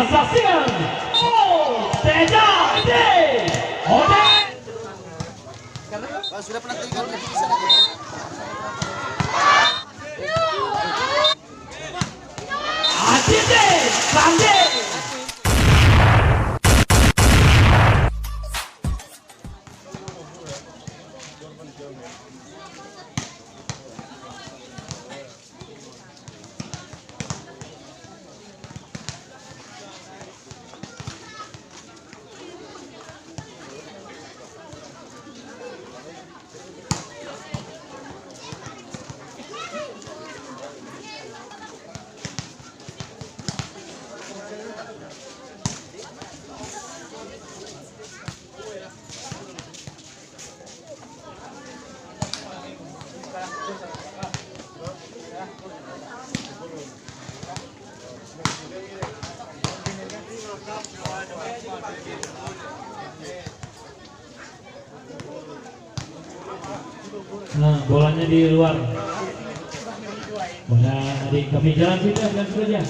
saksikan. Oh, Teja D. Ode. Sudah pernah tinggal di sana. Ajide Sande. Nah, bolanya di luar. Bola adik kami jalan situ, jalan situ aja.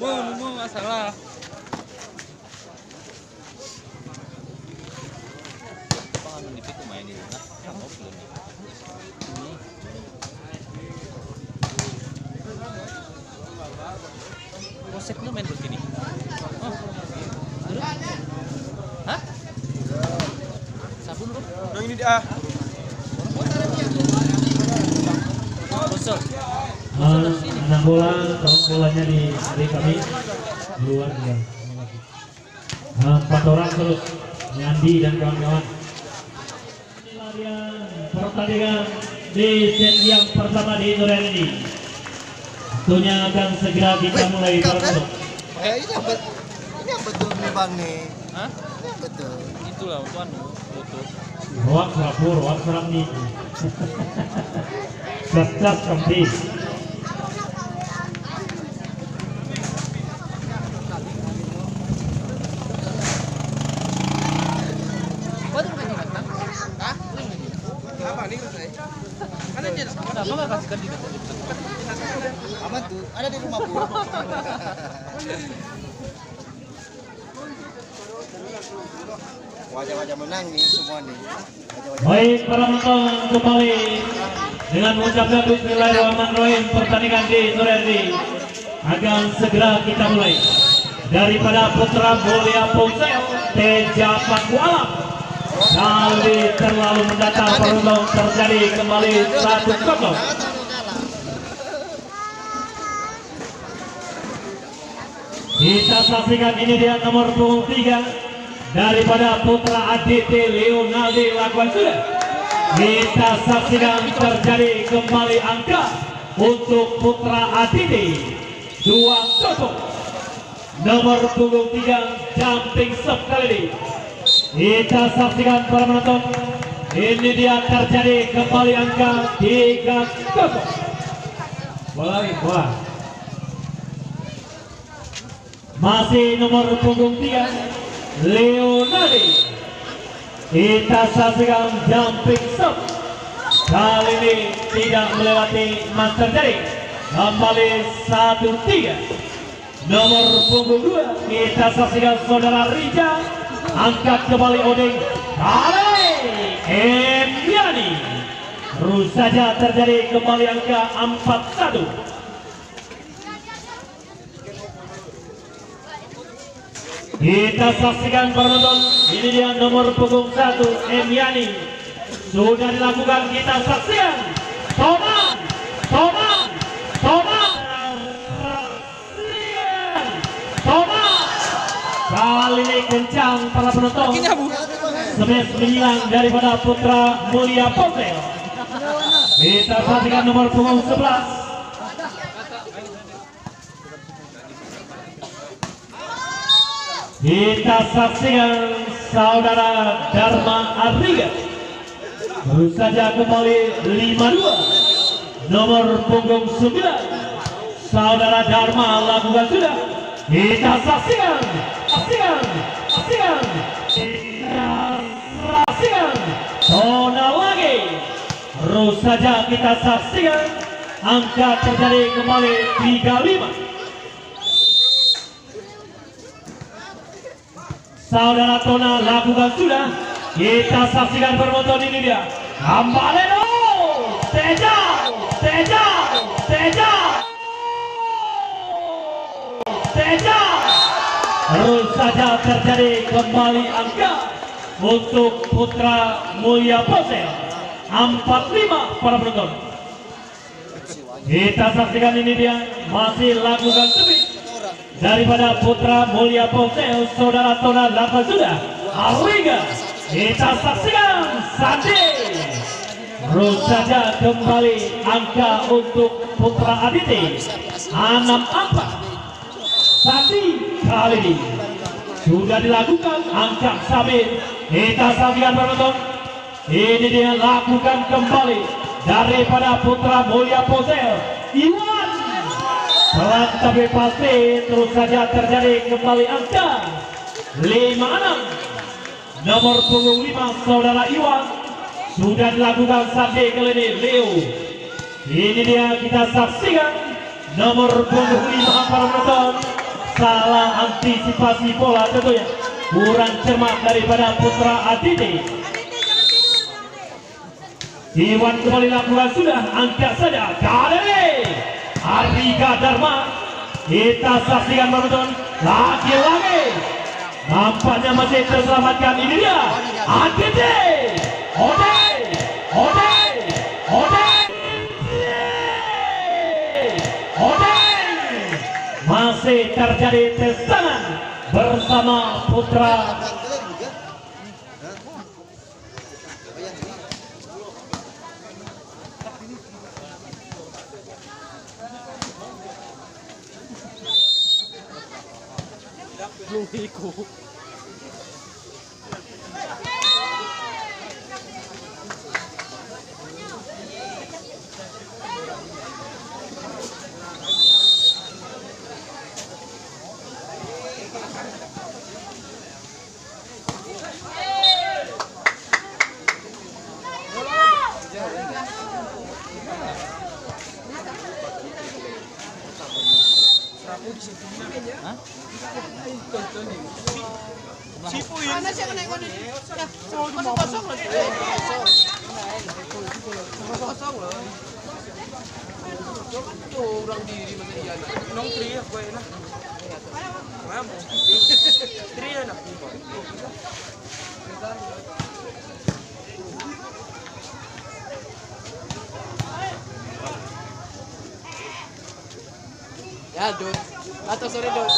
Oh, nunggu masalah. Pangan di piku main di sana. Konsepnya main begini. Oh. Hah? Sabun bro? Yang ini dia. Bosol. Anak bola, tolong bolanya di kami luar ya. Empat orang terus, Yandi dan kawan-kawan. Pertandingan di set yang pertama di Duren ini. Tentunya akan segera kita mulai. Ini yang betul nih bang nih. Hah? Betul. Itulah untuk anu, lutut. Ruang serapur, ruang serap nih. Cerdas kembali. Hah? Apa nih saya? Kan ada Kenapa nggak kasihkan di depan? aman tuh, ada di rumah bu. Wajah-wajah menang nih semua nih. Wajah-wajah. Baik, para penonton kembali dengan mengucapkan bismillahirrahmanirrahim, pertandingan di sore hari akan segera kita mulai. Daripada Putra Mulia Ponsel Teja Paku Alam, kali terlalu mendatar penonton terjadi kembali 1-0. Kita saksikan ini dia nomor punggung 3 daripada Putra ADT Leonaldi lakukan sudah. Kita saksikan terjadi kembali angka untuk Putra ADT 2-0. Nomor punggung 3 jumping sub kali ini. Kita saksikan para penonton. Ini dia terjadi kembali angka 3-0. Bola lagi, bola. Masih nomor punggung 3 Leonardi. Kita saksikan jumping sub. Kali ini tidak melewati master jaring. Kembali 1-3. Nomor punggung 2 kita saksikan saudara Rija. Angkat kembali Odeng. Kali Emyani. Terus saja terjadi kembali angka 4-1. Kita saksikan penonton, ini dia nomor punggung 1 Emyani. Sudah dilakukan, kita saksikan. Tonan, Tonan, Tonan, Tonan. Kali ini kencang para penonton. Smash menyilang daripada Putra Mulia Ponsel. Kita saksikan nomor punggung 11. Kita saksikan saudara Dharma Arriga. Baru saja kembali 5-2. Nomor punggung 9 saudara Dharma lakukan sudah. Kita saksikan, saksikan, saksikan, saksikan. Tona lagi. Terus saja kita saksikan angka terjadi kembali 3-5. Saudara Tona lakukan sudah. Kita saksikan penonton, ini dia. Kembali dong. Teja, Teja, Teja, Teja. Terus saja terjadi kembali angka untuk Putra Mulia Ponsel 4-5 para penonton. Kita saksikan ini dia masih lakukan speed daripada Putra Mulia Ponsel saudara Tona lakukan sudah. Arriga. Kita saksikan Sandi. Terus saja kembali angka untuk Putra Aditi 6-4. Sandi kali ini sudah dilakukan angka sabit. Kita saksikan penonton. Ini dia lakukan kembali daripada Putra Mulia Ponsel Iwan. Pelan tapi pasti. Terus saja terjadi kembali angka 5-6. Nomor punggung 5 saudara Iwan. Sudah dilakukan Sandi kali ini Leo. Ini dia kita saksikan nomor punggung 5 para penonton. Salah antisipasi bola tentunya. Kurang cermat daripada Putra Aditi. Iwan kembali lakukan sudah. Angkat saja. Kali Arriga Dharma. Kita saksikan penonton. Lagi-lagi. Nampaknya masih terselamatkan. Ini dia Aditi. Ode, Ode, Ode, Ode. Masih terjadi tendangan bersama Putra. Mana siya kena ikon ini? Ya, kosong loh. Kosong loh. Tuh orang diri masa iya. Nong tri ya gue enak. Mana mau? Tri enak. Ya, Dut. Atau sorry, Dut.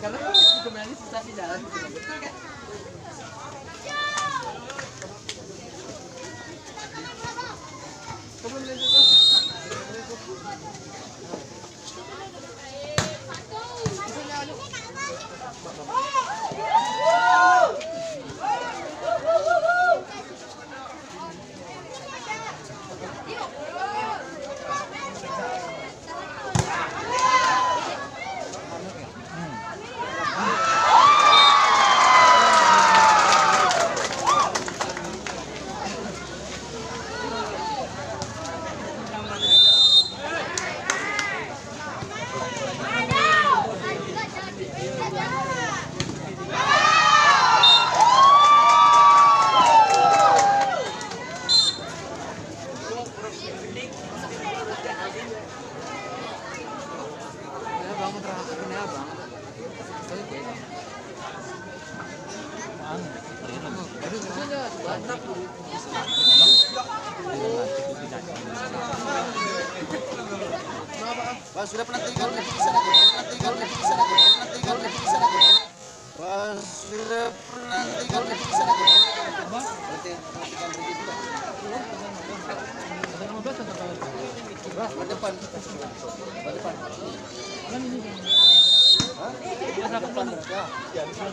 Karena kembali susah di jalan, betul kan? Kamu beli itu? Wah, sudah pernah tinggal di sana, pernah tinggal di sana, pernah tinggal di sana. Wah, sudah pernah tinggal di sana. Berarti tinggal di situ. Wah, depan. Depan. Hah? Biasa depan. Ya, di sana.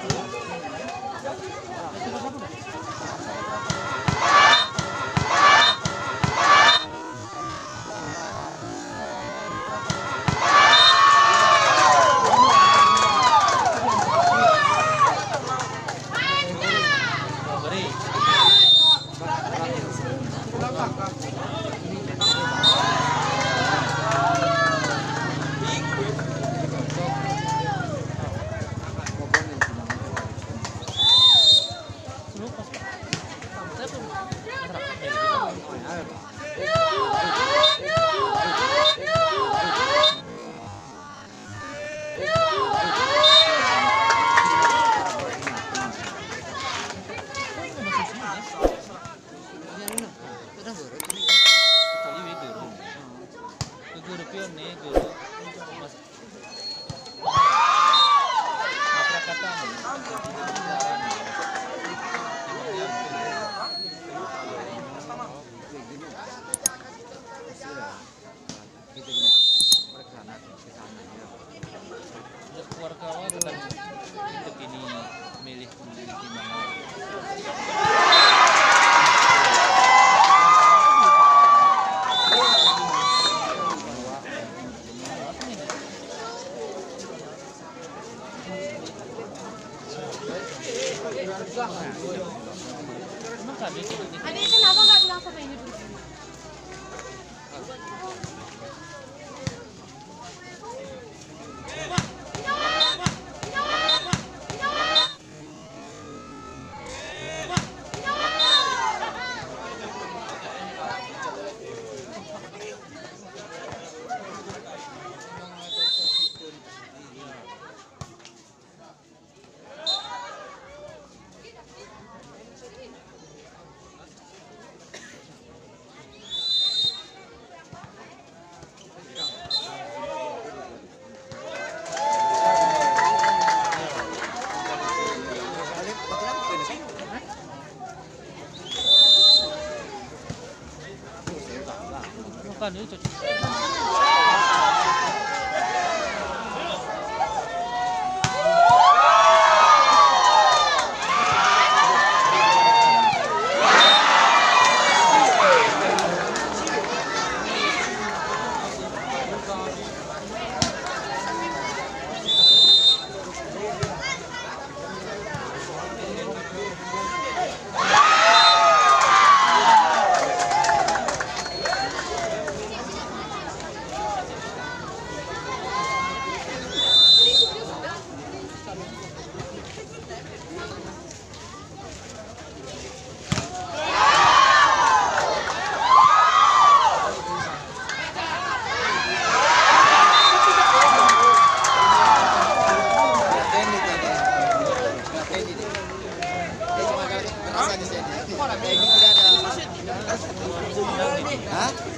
Adik kenapa nggak bilang sampai ini dulu? Bukan ini cocok.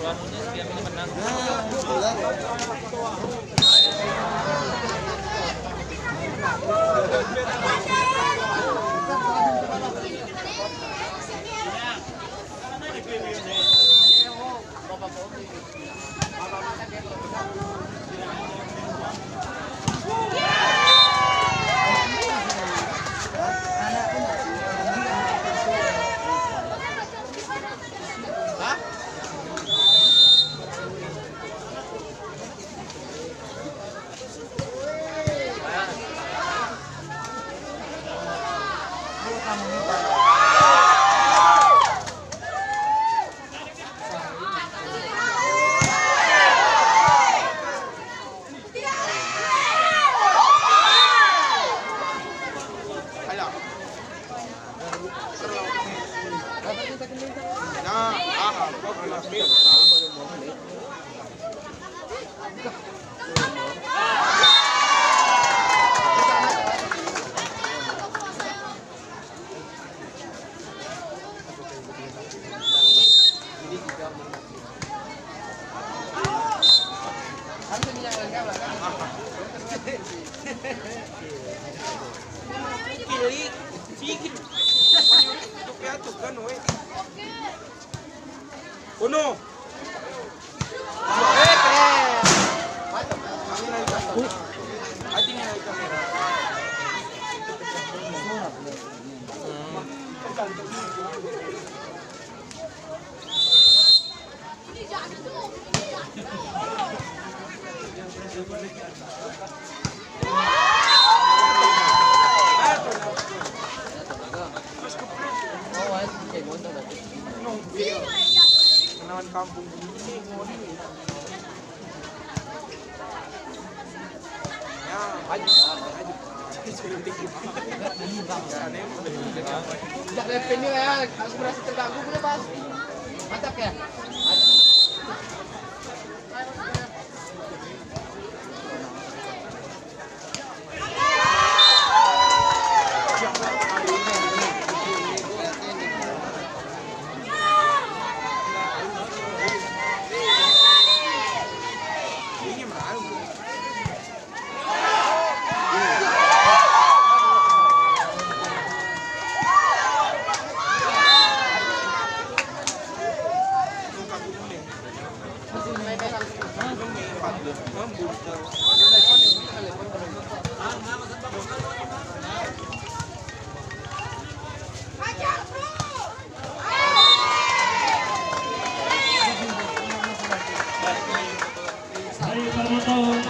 Suamunya setiap ini menang. Uno. Atingin ang kamera. Kenawan kampung ini ya maju Sejak dari ini ya, aspirasi terganggu udah pasti. Mantap ya.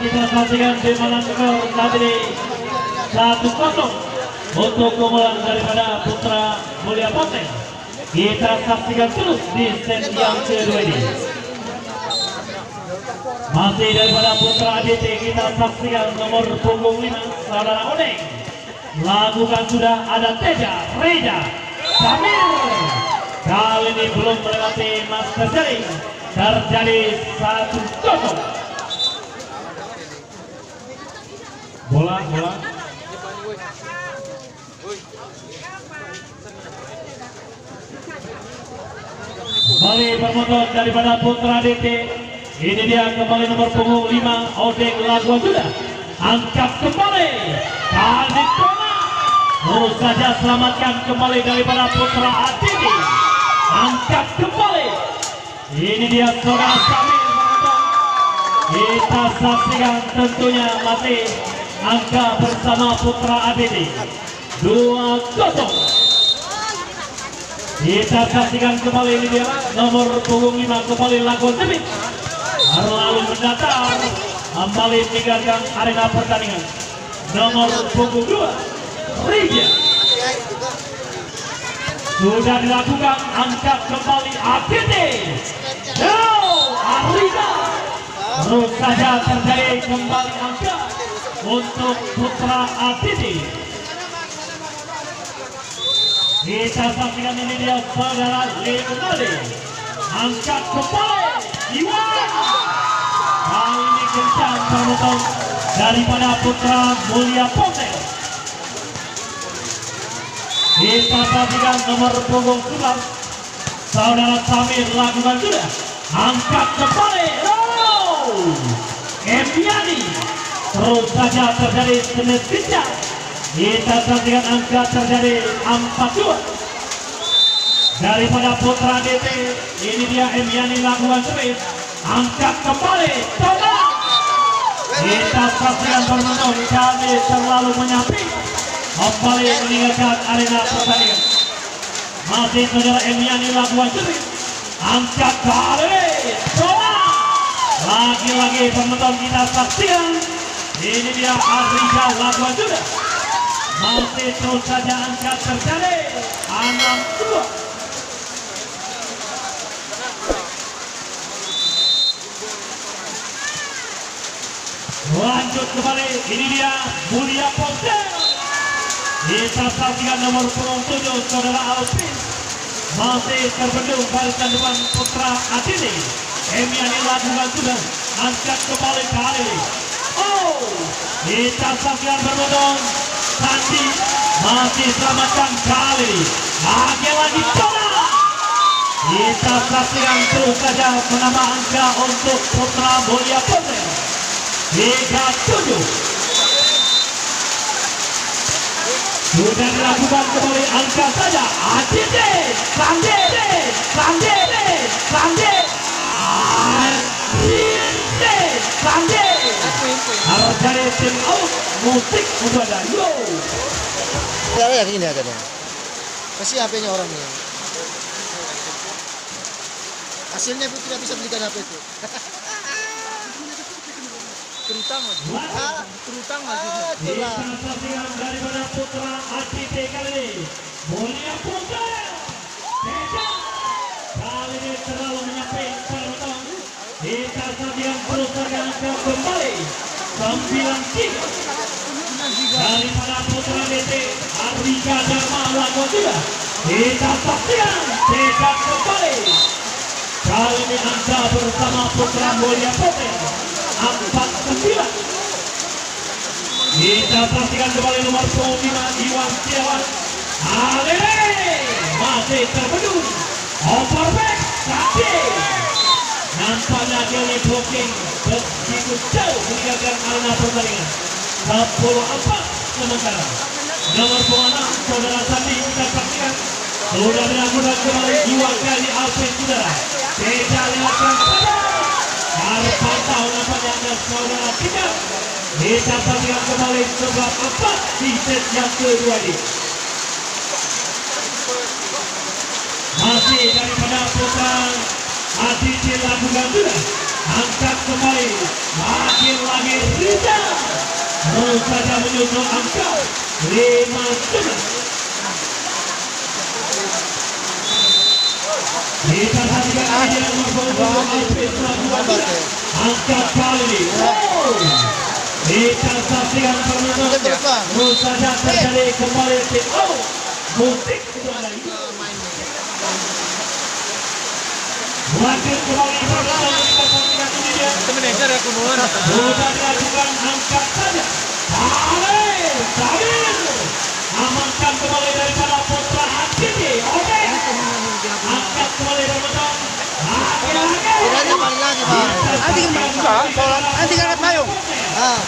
Kita saksikan di malam skor saat ini 1-0 untuk keunggulan daripada Putra Mulia Ponteng. Kita saksikan terus di set yang kedua ini. Masih daripada Putra ADT kita saksikan nomor punggung 5 Saudara Oneng. Lakukan sudah ada Teja, Reja, Samir. Kali ini belum melewati Mas Kesering. Terjadi 1-0. Bola. Kembali bermotor daripada Putra DT. Ini dia kembali nomor punggung 5 Odeng Labuan sudah. Angkat kembali. Kali kona. Terus saja selamatkan kembali daripada Putra ATT. Angkat kembali. Ini dia Saudara Samir. Kita saksikan tentunya masih angka bersama Putra ADD 2-0. Kita saksikan kembali ini dia nomor punggung 5 kembali lakukan demi lalu mendatar kembali meninggalkan arena pertandingan. Nomor punggung 2 Riga sudah dilakukan, angkat kembali ADD. Riga terus saja terjadi kembali angka untuk Putra ADD. Kita saksikan ini dia saudara Leonardo, angkat kembali Iwan. Kali ini kencang penonton daripada Putra Mulia Ponsel. Kita saksikan nomor punggung 11 saudara Samir lakukan sudah, angkat kembali Emiani. Terus saja terjadi senet kencang. Kita saksikan angka terjadi 4-2 daripada Putra DT. Ini dia Emiani lakukan servis, angkat kembali coba. Kita saksikan penonton kami terlalu menyamping kembali meninggalkan arena pertandingan. Masih saudara Emiani lakukan servis, angkat kembali coba. Lagi-lagi penonton kita saksikan ini dia Afrika lakukan sudah. Masih terus saja angkat terjadi 6-2. Lanjut kembali, ini dia Mulia Ponsel. Kita saksikan nomor punggung 7 saudara Alvin. Masih terbendung barisan depan Putra ADD. Emiani lakukan sudah, angkat kembali kali ini. Kita saksikan penonton Sandi masih selamatkan kali ini. Lagi-lagi coba. Kita saksikan terus saja menambah angka untuk Putra Mulia Ponsel 3-7. Sudah dilakukan kembali angka saja. ADD Sandi harus dari tim out musik udah ada. Yo. Ya gini aja dong. Kasih HP-nya orangnya. Hasilnya itu tidak bisa belikan HP itu. Terutang lagi. Terutang lagi. Itulah. Saksikan daripada Putra ADD kali ini Mulia Ponsel. Kali ini terlalu menyampaikan penonton. Kita saksikan terus saja angka kembali 9-3 daripada Putra DT Arika Dharma lakukan juga. Kita saksikan cetak kembali. Kali ini angka bersama Putra Mulia Ponsel 4-9. Kita saksikan kembali nomor 5 Iwan Setiawan. Alele masih terbendung. Overback Sandi. Nampaknya Kelly Blocking begitu jauh meninggalkan arena pertandingan. 10-4 sementara. Nomor 6 saudara Sandi kita saksikan sudah dilakukan kembali 2 kali Alvin saudara. Kita lihatkan saja. Harus pantau nampaknya ada saudara kita. Kita saksikan kembali 11-4 di set yang kedua ini. Masih daripada Putra ADD lakukan sudah, angkat kembali, lagi Riza. Terus saja menyusul angka 5-7. Kita saksikan aja nomor 2 angkat kali ini. Kita saksikan penonton. Terus saja terjadi kembali tim out. Musik itu ada itu. Lanjut kembali penonton, kita saksikan ini dia. Manajer ya kunuan. Sudah dilakukan angkat saja. Samir amankan kembali daripada Putra ADD. Oke. Angkat kembali penonton. Lagi. Kiranya paling lagi, Bang. Nanti kan payung. Ah.